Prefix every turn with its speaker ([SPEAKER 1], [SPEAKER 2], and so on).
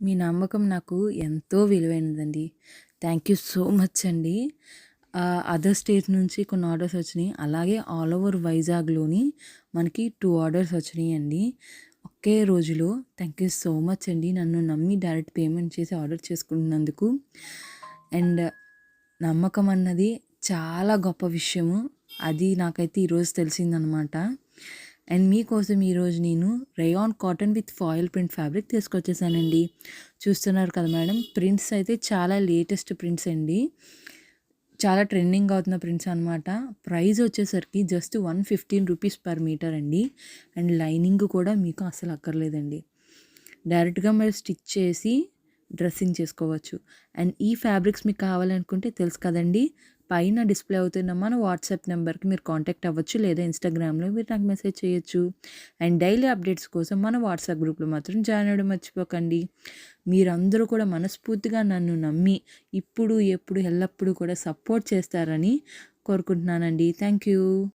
[SPEAKER 1] మీ నమ్మకం నాకు ఎంతో విలువైనదండి. థ్యాంక్ యూ సో మచ్ అండి. అదర్ స్టేట్ నుంచి కొన్ని ఆర్డర్స్ వచ్చినాయి. అలాగే ఆల్ ఓవర్ వైజాగ్‌లోని మనకి 2 ఆర్డర్స్ వచ్చినాయండి. ఒకే రోజులో. థ్యాంక్ యూ సో మచ్ అండి. నన్ను నమ్మి డైరెక్ట్ పేమెంట్ చేసి ఆర్డర్ చేసుకున్నందుకు. అండ్ నమ్మకం అన్నది చాలా గొప్ప విషయము. అది నాకైతే ఈరోజు తెలిసిందనమాట. అండ్ మీకోసం ఈరోజు నేను rayon cotton with foil print fabric తీసుకొచ్చేసానండి. చూస్తున్నారు కదా మేడం, ప్రింట్స్ అయితే చాలా లేటెస్ట్ ప్రింట్స్ అండి. చాలా ట్రెండింగ్ అవుతున్న ప్రింట్స్ అనమాట. ప్రైస్ వచ్చేసరికి జస్ట్ 115 రూపీస్ పర్ మీటర్ అండి. అండ్ లైనింగ్ కూడా మీకు అసలు అక్కర్లేదండి. డైరెక్ట్గా మీరు స్టిచ్ చేసి డ్రెస్సింగ్ చేసుకోవచ్చు. అండ్ ఈ ఫ్యాబ్రిక్స్ మీకు కావాలనుకుంటే తెలుసు కదండి, పైన డిస్ప్లే అవుతున్న మన వాట్సాప్ నెంబర్కి మీరు కాంటాక్ట్ అవ్వచ్చు, లేదా ఇన్స్టాగ్రామ్లో మీరు నాకు మెసేజ్ చేయొచ్చు. అండ్ డైలీ అప్డేట్స్ కోసం మన వాట్సాప్ గ్రూప్లో మాత్రం జాయిన్ అవ్వడం మర్చిపోకండి. మీరందరూ కూడా మనస్ఫూర్తిగా నన్ను నమ్మి ఇప్పుడు ఎప్పుడు ఎల్లప్పుడూ కూడా సపోర్ట్ చేస్తారని కోరుకుంటున్నానండి. Thank you.